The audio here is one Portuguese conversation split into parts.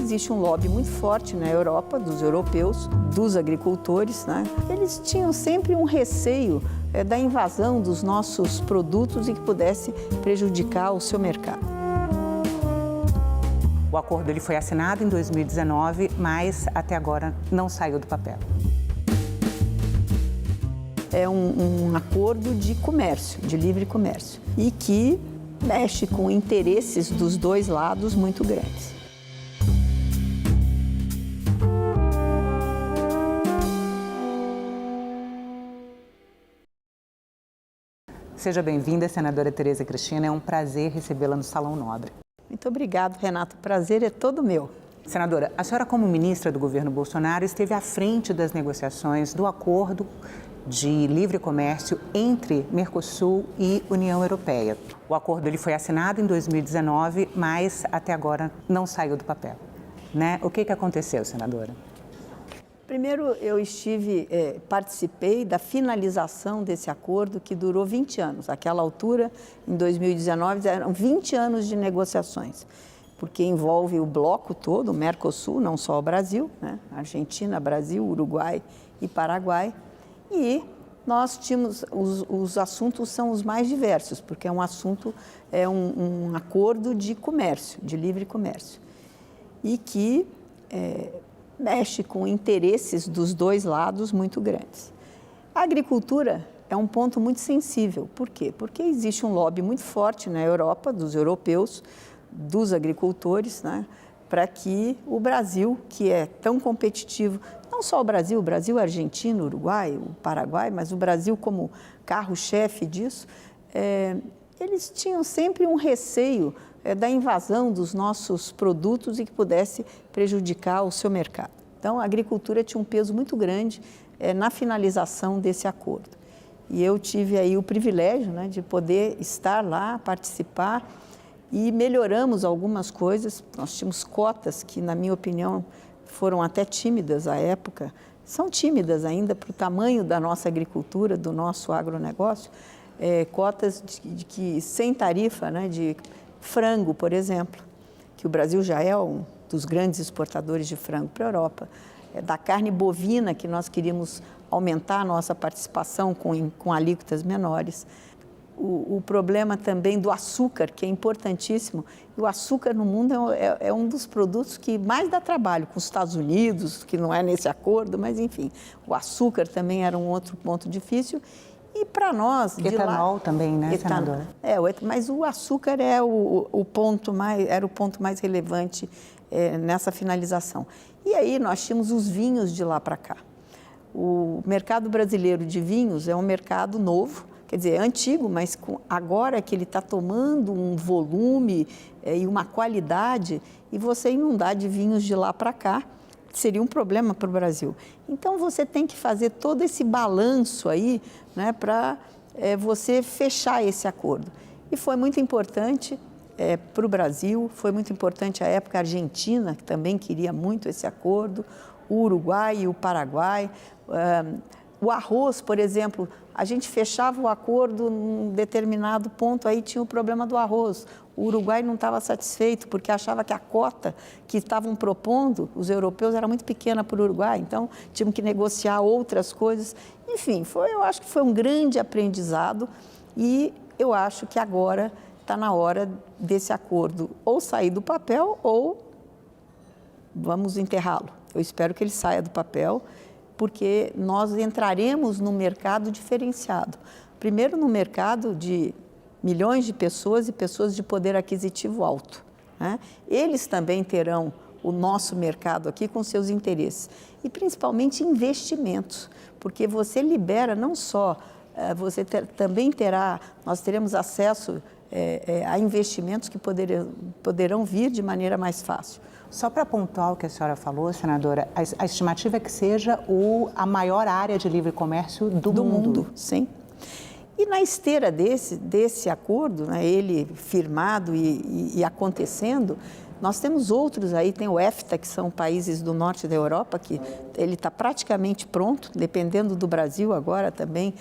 existe um lobby muito forte na Europa, dos europeus, dos agricultores, né? Eles tinham sempre um receio da invasão dos nossos produtos e que pudesse prejudicar o seu mercado. O acordo ele foi assinado em 2019, mas até agora não saiu do papel. É um acordo de comércio, de livre comércio, e que mexe com interesses dos dois lados muito grandes. Seja bem-vinda, senadora Tereza Cristina. É um prazer recebê-la no Salão Nobre. Muito obrigado, Renato. O prazer é todo meu. Senadora, a senhora, como ministra do governo Bolsonaro, esteve à frente das negociações do acordo de livre comércio entre Mercosul e União Europeia. O acordo ele foi assinado em 2019, mas até agora não saiu do papel, né? O que aconteceu, senadora? Primeiro, eu participei da finalização desse acordo que durou 20 anos. Àquela altura, em 2019, eram 20 anos de negociações, porque envolve o bloco todo, o Mercosul, não só o Brasil, né? Argentina, Brasil, Uruguai e Paraguai. E nós tínhamos, os assuntos são os mais diversos, porque um acordo de comércio, de livre comércio, e que mexe com interesses dos dois lados muito grandes. A agricultura é um ponto muito sensível. Por quê? Porque existe um lobby muito forte na Europa, dos europeus, dos agricultores, né, para que o Brasil, que é tão competitivo, não só o Brasil, a Argentina, o Uruguai, o Paraguai, mas o Brasil como carro-chefe disso, eles tinham sempre um receio da invasão dos nossos produtos e que pudesse prejudicar o seu mercado. Então, a agricultura tinha um peso muito grande na finalização desse acordo. E eu tive aí o privilégio, né, de poder estar lá, participar, e melhoramos algumas coisas. Nós tínhamos cotas que, na minha opinião, foram até tímidas à época, são tímidas ainda para o tamanho da nossa agricultura, do nosso agronegócio, cotas que sem tarifa, né, de frango, por exemplo, que o Brasil já é um dos grandes exportadores de frango para a Europa, da carne bovina, que nós queríamos aumentar a nossa participação com alíquotas menores. O problema também do açúcar, que é importantíssimo. E o açúcar no mundo é um dos produtos que mais dá trabalho, com os Estados Unidos, que não é nesse acordo, mas enfim, o açúcar também era um outro ponto difícil. E para nós... Etanol também, né, senadora? Mas o açúcar era o ponto mais relevante nessa finalização. E aí nós tínhamos os vinhos de lá para cá. O mercado brasileiro de vinhos é um mercado novo, quer dizer, é antigo, mas agora que ele está tomando um volume e uma qualidade, e você inundar de vinhos de lá para cá, seria um problema para o Brasil. Então, você tem que fazer todo esse balanço aí, né, para você fechar esse acordo. E foi muito importante para o Brasil, foi muito importante à época a Argentina, que também queria muito esse acordo, o Uruguai e o Paraguai. O arroz, por exemplo, a gente fechava o acordo num determinado ponto, aí tinha o problema do arroz. O Uruguai não estava satisfeito, porque achava que a cota que estavam propondo, os europeus, era muito pequena para o Uruguai, então tínhamos que negociar outras coisas. Enfim, eu acho que foi um grande aprendizado e eu acho que agora está na hora desse acordo ou sair do papel ou vamos enterrá-lo. Eu espero que ele saia do papel, porque nós entraremos num mercado diferenciado. Primeiro, no mercado de milhões de pessoas e pessoas de poder aquisitivo alto, né? Eles também terão o nosso mercado aqui com seus interesses. E, principalmente, investimentos, porque você libera não só, nós teremos acesso a investimentos que poderão vir de maneira mais fácil. Só para pontuar o que a senhora falou, senadora, a estimativa é que seja a maior área de livre comércio do mundo. Sim. E na esteira desse acordo, né, ele firmado e acontecendo, nós temos outros aí, tem o EFTA, que são países do norte da Europa, que ele está praticamente pronto, dependendo do Brasil agora também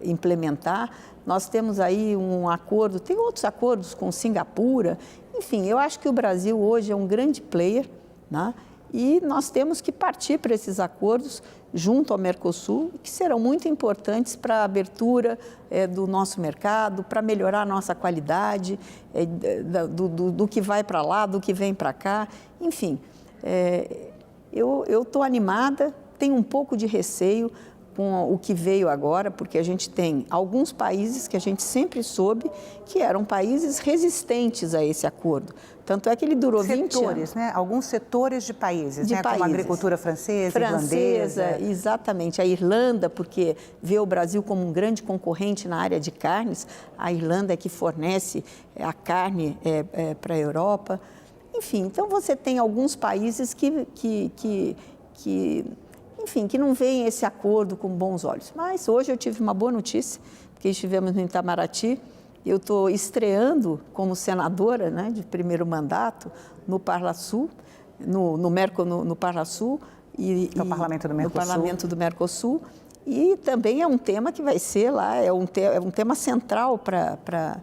implementar. Nós temos aí um acordo, tem outros acordos com Singapura, Enfim, eu acho que o Brasil hoje é um grande player, né? E nós temos que partir para esses acordos junto ao Mercosul, que serão muito importantes para a abertura do nosso mercado, para melhorar a nossa qualidade, do que vai para lá, do que vem para cá. Enfim, eu estou animada, tenho um pouco de receio com o que veio agora, porque a gente tem alguns países que a gente sempre soube que eram países resistentes a esse acordo. Tanto é que ele durou 20 anos. Né? Alguns setores de países, né? Como a agricultura francesa, irlandesa. Exatamente. A Irlanda, porque vê o Brasil como um grande concorrente na área de carnes. A Irlanda é que fornece a carne para a Europa. Enfim, então você tem alguns países que não veem esse acordo com bons olhos. Mas hoje eu tive uma boa notícia, porque estivemos no Itamaraty. Eu estou estreando como senadora, né, de primeiro mandato no Parlasul, no Parlasul e no Parlamento do Mercosul. No Parlamento do Mercosul. E também é um tema que vai ser lá, é um tema central para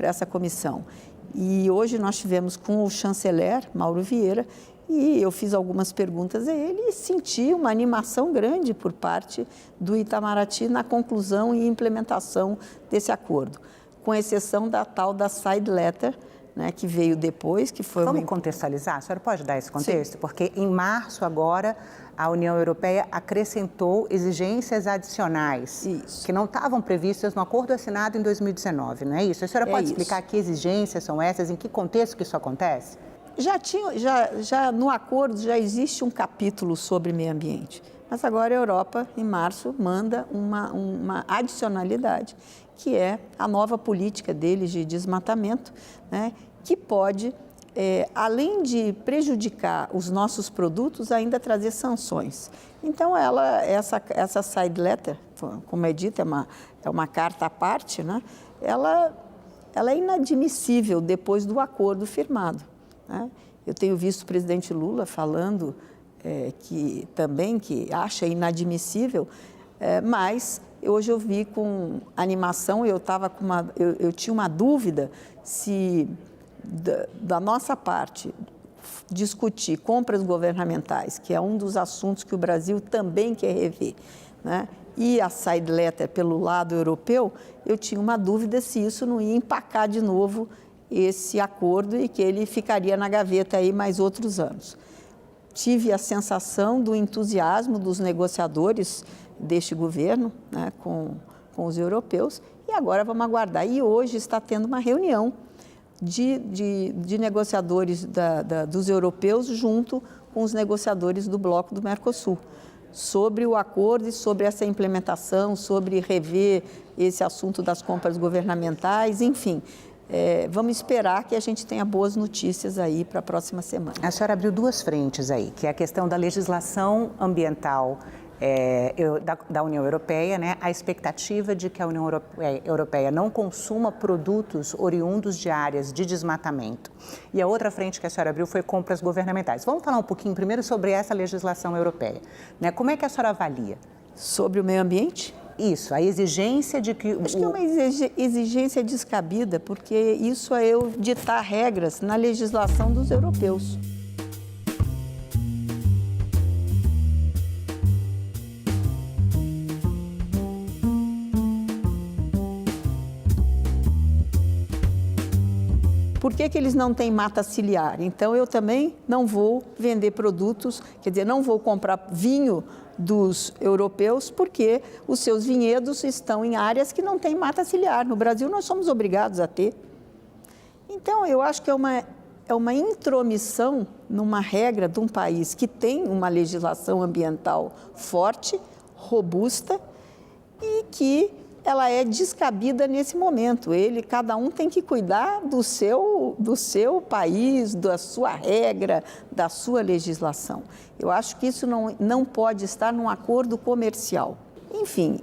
essa comissão. E hoje nós tivemos com o chanceler, Mauro Vieira, e eu fiz algumas perguntas a ele e senti uma animação grande por parte do Itamaraty na conclusão e implementação desse acordo, com exceção da tal da side letter, né, que veio depois, que foi... Vamos contextualizar? A senhora pode dar esse contexto? Sim. Porque em março agora a União Europeia acrescentou exigências adicionais que não estavam previstas no acordo assinado em 2019, não é isso? A senhora pode explicar que exigências são essas, em que contexto que isso acontece? Já no acordo já existe um capítulo sobre meio ambiente, mas agora a Europa, em março, manda uma adicionalidade, que é a nova política deles de desmatamento, né, que pode, além de prejudicar os nossos produtos, ainda trazer sanções. Então, essa side letter, como é dito, é uma carta à parte, né, ela é inadmissível depois do acordo firmado. Eu tenho visto o presidente Lula falando que acha inadmissível, mas hoje eu vi com animação, eu tinha uma dúvida se da nossa parte discutir compras governamentais, que é um dos assuntos que o Brasil também quer rever, né? E a side letter pelo lado europeu, eu tinha uma dúvida se isso não ia empacar de novo esse acordo e que ele ficaria na gaveta aí mais outros anos. Tive a sensação do entusiasmo dos negociadores deste governo, né, com os europeus, e agora vamos aguardar. E hoje está tendo uma reunião de negociadores dos europeus junto com os negociadores do bloco do Mercosul, sobre o acordo e sobre essa implementação, sobre rever esse assunto das compras governamentais, enfim. Vamos esperar que a gente tenha boas notícias aí para a próxima semana. A senhora abriu duas frentes aí, que é a questão da legislação ambiental da União Europeia, né? A expectativa de que a União Europeia não consuma produtos oriundos de áreas de desmatamento. E a outra frente que a senhora abriu foi compras governamentais. Vamos falar um pouquinho primeiro sobre essa legislação europeia, né? Como é que a senhora avalia? Sobre o meio ambiente? Isso, a exigência de que... Acho que é uma exigência descabida, porque isso é eu ditar regras na legislação dos europeus. Por que eles não têm mata ciliar? Então, eu também não vou vender produtos, quer dizer, não vou comprar vinho dos europeus, porque os seus vinhedos estão em áreas que não têm mata ciliar. No Brasil, nós somos obrigados a ter. Então, eu acho que é uma intromissão numa regra de um país que tem uma legislação ambiental forte, robusta, e que ela é descabida nesse momento. Cada um tem que cuidar do seu país, da sua regra, da sua legislação. Eu acho que isso não pode estar num acordo comercial. Enfim...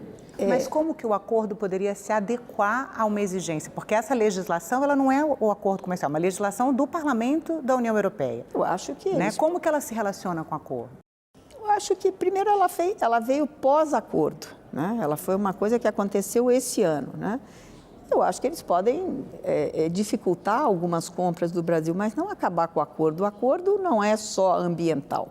Mas como que o acordo poderia se adequar a uma exigência? Porque essa legislação, ela não é o acordo comercial, é uma legislação do Parlamento da União Europeia. Eu acho que é né? isso. Como que ela se relaciona com o acordo? Eu acho que, primeiro, ela veio pós-acordo, né? Ela foi uma coisa que aconteceu esse ano, né? Eu acho que eles podem dificultar algumas compras do Brasil, mas não acabar com o acordo. O acordo não é só ambiental,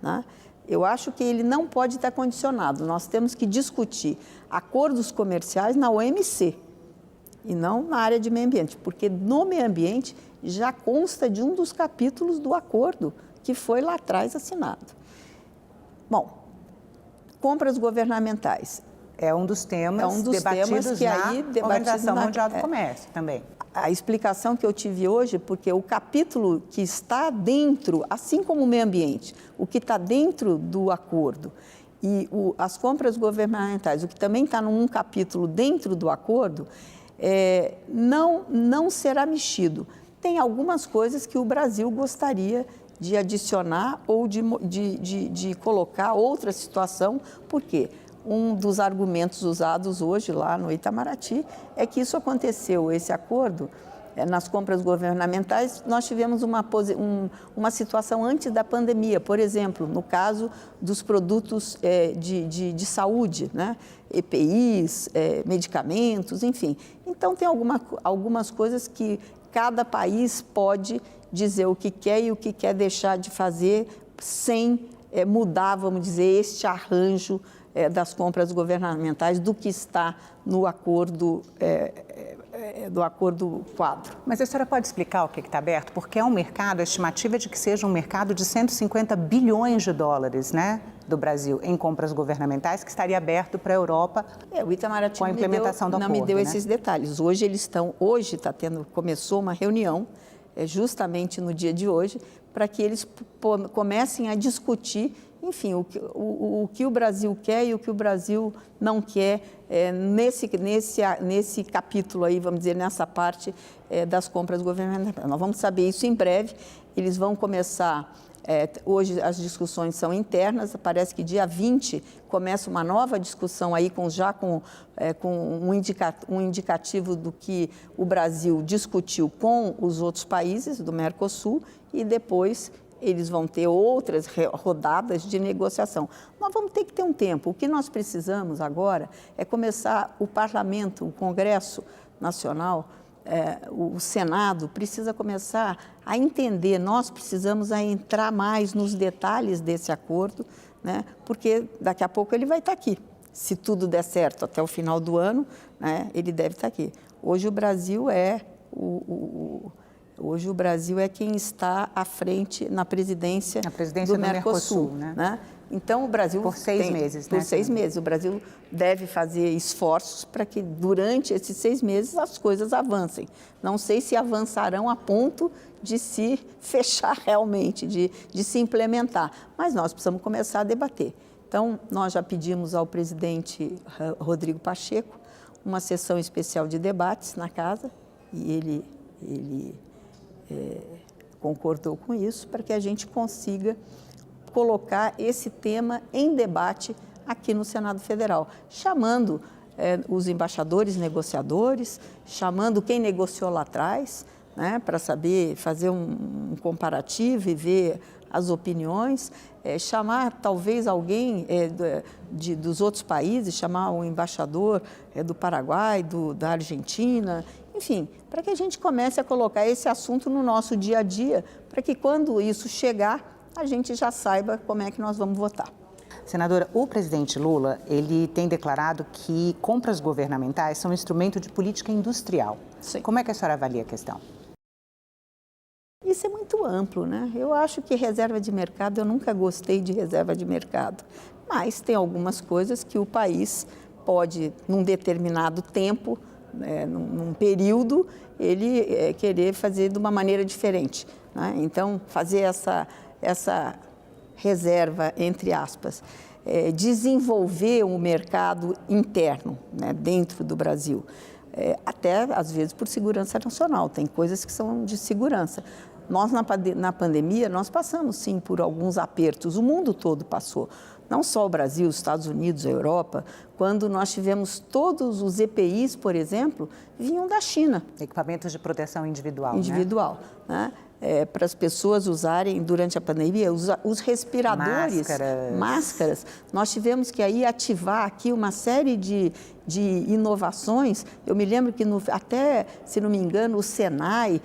né? Eu acho que ele não pode estar condicionado. Nós temos que discutir acordos comerciais na OMC e não na área de meio ambiente, porque no meio ambiente já consta de um dos capítulos do acordo que foi lá atrás assinado. Bom, compras governamentais. É um dos temas debatidos que na aí Organização Mundial do Comércio também. A explicação que eu tive hoje, porque o capítulo que está dentro, assim como o meio ambiente, o que está dentro do acordo e as compras governamentais, o que também está num capítulo dentro do acordo, não será mexido. Tem algumas coisas que o Brasil gostaria de adicionar ou de colocar outra situação, por quê? Um dos argumentos usados hoje lá no Itamaraty é que isso aconteceu, esse acordo, nas compras governamentais, nós tivemos uma situação antes da pandemia, por exemplo, no caso dos produtos de saúde, né? EPIs, medicamentos, enfim. Então, tem algumas coisas que cada país pode dizer o que quer e o que quer deixar de fazer sem mudar, vamos dizer, este arranjo das compras governamentais do que está no acordo, do acordo quadro. Mas a senhora pode explicar o que está aberto? Porque é um mercado, a estimativa é de que seja um mercado de 150 bilhões de dólares, né, do Brasil, em compras governamentais, que estaria aberto para a Europa o Itamaraty com a implementação do acordo. Não me deu né? esses detalhes. Hoje começou uma reunião, justamente no dia de hoje, para que eles comecem a discutir, enfim, o que o Brasil quer e o que o Brasil não quer nesse capítulo aí, vamos dizer, nessa parte das compras governamentais. Nós vamos saber isso em breve. Eles vão começar, hoje as discussões são internas, parece que dia 20 começa uma nova discussão aí com um indicativo do que o Brasil discutiu com os outros países do Mercosul e depois eles vão ter outras rodadas de negociação. Nós vamos ter que ter um tempo. O que nós precisamos agora é começar o Parlamento, o Congresso Nacional, o Senado precisa começar a entender, nós precisamos entrar mais nos detalhes desse acordo, né? Porque daqui a pouco ele vai estar aqui. Se tudo der certo até o final do ano, né, ele deve estar aqui. Hoje o Brasil Hoje o Brasil é quem está à frente na presidência do Mercosul, né? Então o Brasil por 6 meses, por 6 meses. O Brasil deve fazer esforços para que durante esses 6 meses as coisas avancem. Não sei se avançarão a ponto de se fechar realmente, de se implementar, mas nós precisamos começar a debater. Então nós já pedimos ao presidente Rodrigo Pacheco uma sessão especial de debates na casa e ele concordou com isso para que a gente consiga colocar esse tema em debate aqui no Senado Federal, chamando os embaixadores, negociadores, chamando quem negociou lá atrás, né, para saber fazer um comparativo e ver as opiniões, chamar talvez alguém dos outros países, chamar o embaixador do Paraguai, da Argentina, enfim, para que a gente comece a colocar esse assunto no nosso dia a dia, para que quando isso chegar, a gente já saiba como é que nós vamos votar. Senadora, o presidente Lula, ele tem declarado que compras governamentais são um instrumento de política industrial. Sim. Como é que a senhora avalia a questão? Isso é muito amplo, né? Eu acho que reserva de mercado, eu nunca gostei de reserva de mercado, mas tem algumas coisas que o país pode, num determinado tempo, num período, ele querer fazer de uma maneira diferente, né? Então, fazer essa reserva, entre aspas, desenvolver o mercado interno, né, dentro do Brasil, até às vezes por segurança nacional, tem coisas que são de segurança. Nós, na pandemia, nós passamos, sim, por alguns apertos, o mundo todo passou. Não só o Brasil, os Estados Unidos, a Europa, quando nós tivemos todos os EPIs, por exemplo, vinham da China. Equipamentos de proteção individual, Individual, né? Para as pessoas usarem durante a pandemia, os respiradores, máscaras. Nós tivemos que aí ativar aqui uma série de inovações. Eu me lembro que até, se não me engano, o Senai,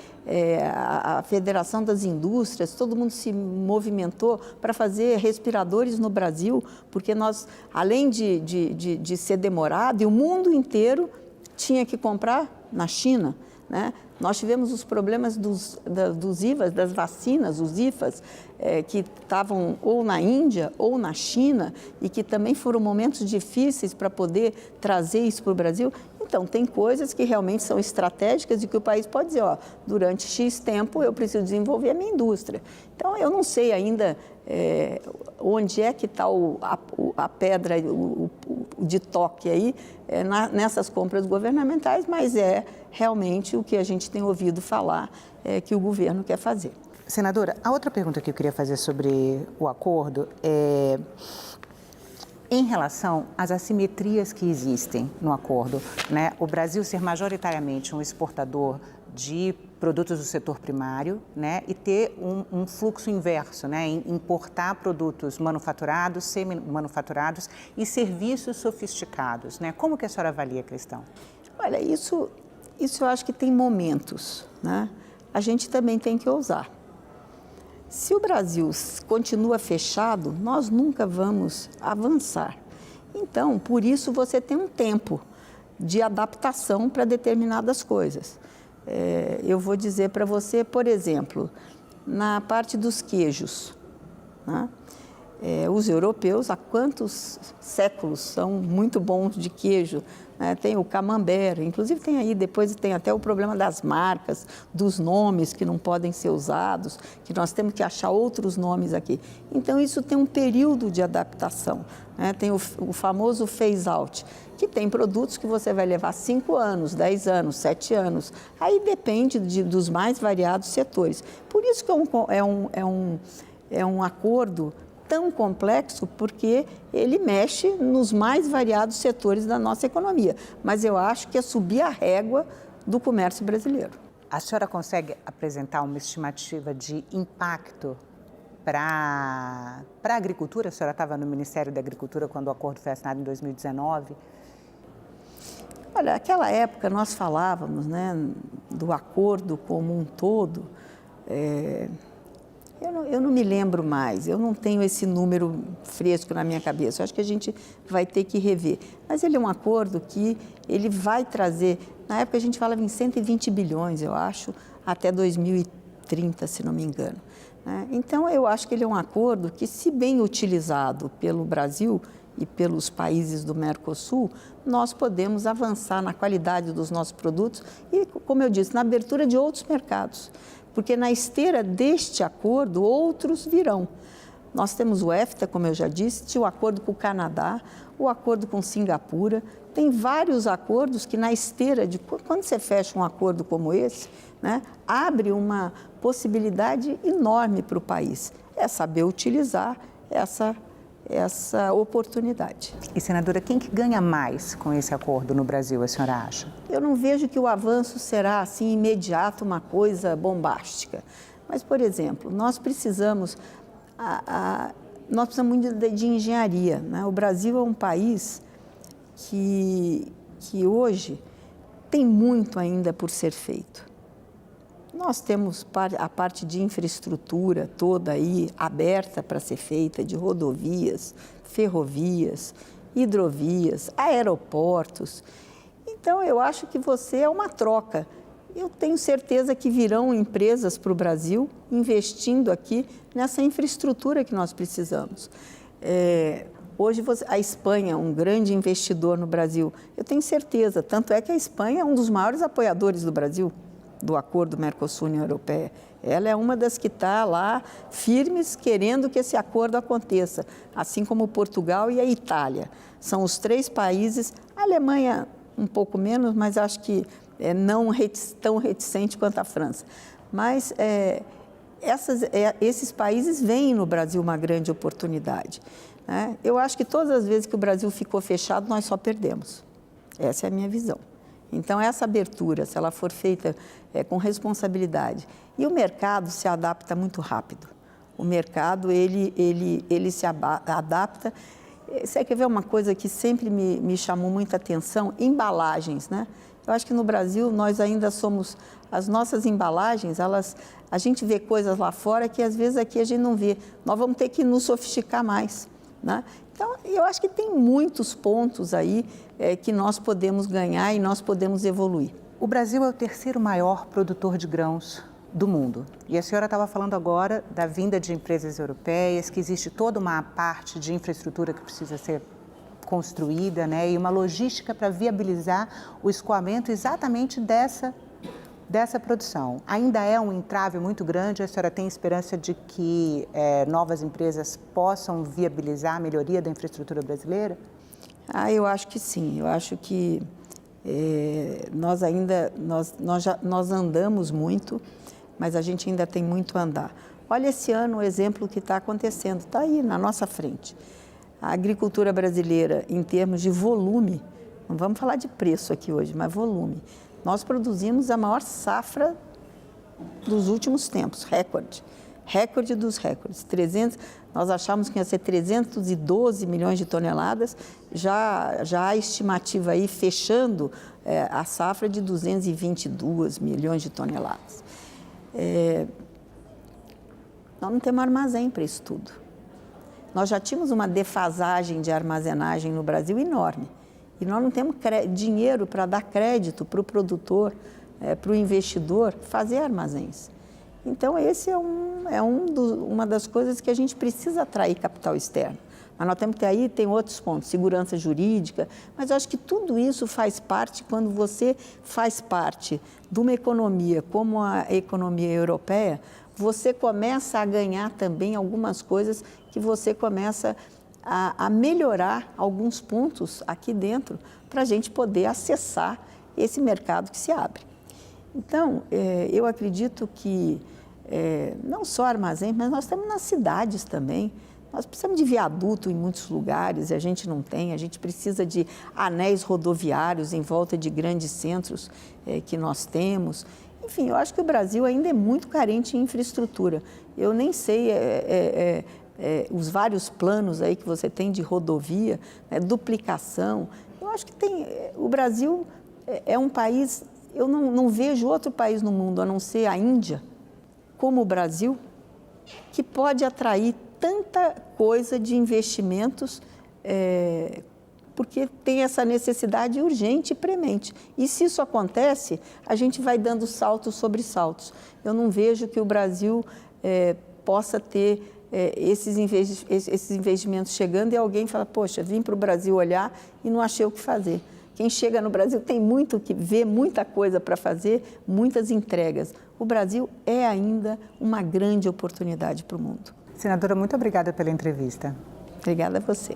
a Federação das Indústrias, todo mundo se movimentou para fazer respiradores no Brasil, porque nós, além de ser demorado, e o mundo inteiro tinha que comprar na China, né? Nós tivemos os problemas dos IVAs, das vacinas, os IFAs, que estavam ou na Índia ou na China e que também foram momentos difíceis para poder trazer isso para o Brasil. Então, tem coisas que realmente são estratégicas e que o país pode dizer, ó, durante X tempo eu preciso desenvolver a minha indústria. Então, eu não sei ainda onde é que está a pedra de toque aí nessas compras governamentais, mas é realmente o que a gente tem ouvido falar que o governo quer fazer. Senadora, a outra pergunta que eu queria fazer sobre o acordo é em relação às assimetrias que existem no acordo, né? O Brasil ser majoritariamente um exportador de produtos do setor primário, né? E ter um fluxo inverso, né? Importar produtos manufaturados, semi-manufaturados e serviços sofisticados, né? Como que a senhora avalia a questão? Olha, isso eu acho que tem momentos, né? A gente também tem que ousar. Se o Brasil continua fechado, nós nunca vamos avançar. Então, por isso, você tem um tempo de adaptação para determinadas coisas. Eu vou dizer para você, por exemplo, na parte dos queijos, né? Os europeus, há quantos séculos, são muito bons de queijo, né? Tem o camembert, inclusive tem aí, depois tem até o problema das marcas, dos nomes que não podem ser usados, que nós temos que achar outros nomes aqui. Então, isso tem um período de adaptação, né? Tem o famoso phase-out, que tem produtos que você vai levar 5 anos, 10 anos, 7 anos, aí depende dos mais variados setores. Por isso que é um acordo tão complexo, porque ele mexe nos mais variados setores da nossa economia. Mas eu acho que é subir a régua do comércio brasileiro. A senhora consegue apresentar uma estimativa de impacto para a agricultura? A senhora estava no Ministério da Agricultura quando o acordo foi assinado em 2019. Olha, naquela época nós falávamos, né, do acordo como um todo. Eu não me lembro mais, eu não tenho esse número fresco na minha cabeça, eu acho que a gente vai ter que rever. Mas ele é um acordo que ele vai trazer, na época a gente falava em 120 bilhões, eu acho, até 2030, se não me engano, né? Então, eu acho que ele é um acordo que, se bem utilizado pelo Brasil e pelos países do Mercosul, nós podemos avançar na qualidade dos nossos produtos e, como eu disse, na abertura de outros mercados. Porque na esteira deste acordo, outros virão. Nós temos o EFTA, como eu já disse, o acordo com o Canadá, o acordo com Singapura. Tem vários acordos que na esteira de... Quando você fecha um acordo como esse, né, abre uma possibilidade enorme para o país. É saber utilizar essa oportunidade. E, senadora, quem que ganha mais com esse acordo no Brasil, a senhora acha? Eu não vejo que o avanço será, assim, imediato, uma coisa bombástica. Mas, por exemplo, nós precisamos muito de engenharia, né? O Brasil é um país que hoje tem muito ainda por ser feito. Nós temos a parte de infraestrutura toda aí aberta para ser feita, de rodovias, ferrovias, hidrovias, aeroportos. Então, eu acho que é uma troca. Eu tenho certeza que virão empresas para o Brasil investindo aqui nessa infraestrutura que nós precisamos. Hoje, a Espanha é um grande investidor no Brasil. Eu tenho certeza, tanto é que a Espanha é um dos maiores apoiadores do Brasil, do acordo Mercosul-União Europeia. Ela é uma das que está lá firmes, querendo que esse acordo aconteça, assim como Portugal e a Itália. São os 3 países, a Alemanha um pouco menos, mas acho que não tão reticente quanto a França. Mas esses países veem no Brasil uma grande oportunidade. né? Eu acho que todas as vezes que o Brasil ficou fechado, nós só perdemos. Essa é a minha visão. Então, essa abertura, se ela for feita com responsabilidade, e o mercado se adapta muito rápido. O mercado, ele se adapta. Você quer ver uma coisa que sempre me chamou muita atenção? Embalagens, né? Eu acho que no Brasil nós ainda somos, as nossas embalagens, a gente vê coisas lá fora que às vezes aqui a gente não vê. Nós vamos ter que nos sofisticar mais, né? Então, eu acho que tem muitos pontos aí que nós podemos ganhar e nós podemos evoluir. O Brasil é o terceiro maior produtor de grãos do mundo. E a senhora estava falando agora da vinda de empresas europeias, que existe toda uma parte de infraestrutura que precisa ser construída, né, e uma logística para viabilizar o escoamento exatamente dessa produção. Ainda é um entrave muito grande? A senhora tem esperança de que novas empresas possam viabilizar a melhoria da infraestrutura brasileira? Eu acho que sim. Eu acho que nós andamos muito, mas a gente ainda tem muito a andar. Olha esse ano o exemplo que está acontecendo, está aí na nossa frente. A agricultura brasileira, em termos de volume, não vamos falar de preço aqui hoje, mas volume. Nós produzimos a maior safra dos últimos tempos, recorde dos recordes. Nós achamos que ia ser 312 milhões de toneladas, já há estimativa aí, fechando a safra de 222 milhões de toneladas. Nós não temos armazém para isso tudo. Nós já tínhamos uma defasagem de armazenagem no Brasil enorme. E nós não temos dinheiro para dar crédito para o produtor, para o investidor fazer armazéns. Então, esse é uma das coisas que a gente precisa atrair capital externo. Mas nós temos que ter aí, tem outros pontos, segurança jurídica, mas eu acho que tudo isso faz parte, quando você faz parte de uma economia como a economia europeia, você começa a ganhar também algumas coisas que você começa a melhorar alguns pontos aqui dentro para a gente poder acessar esse mercado que se abre. Então, eu acredito que não só armazém, mas nós temos nas cidades também. Nós precisamos de viaduto em muitos lugares e a gente não tem. A gente precisa de anéis rodoviários em volta de grandes centros que nós temos. Enfim, eu acho que o Brasil ainda é muito carente em infraestrutura. Eu nem sei os vários planos aí que você tem de rodovia, duplicação. Eu acho que o Brasil é um país, eu não vejo outro país no mundo, a não ser a Índia, como o Brasil, que pode atrair tanta coisa de investimentos, porque tem essa necessidade urgente e premente. E se isso acontece, a gente vai dando saltos sobre saltos. Eu não vejo que o Brasil possa ter esses investimentos chegando e alguém fala, poxa, vim para o Brasil olhar e não achei o que fazer. Quem chega no Brasil tem muito que ver, muita coisa para fazer, muitas entregas. O Brasil é ainda uma grande oportunidade para o mundo. Senadora, muito obrigada pela entrevista. Obrigada a você.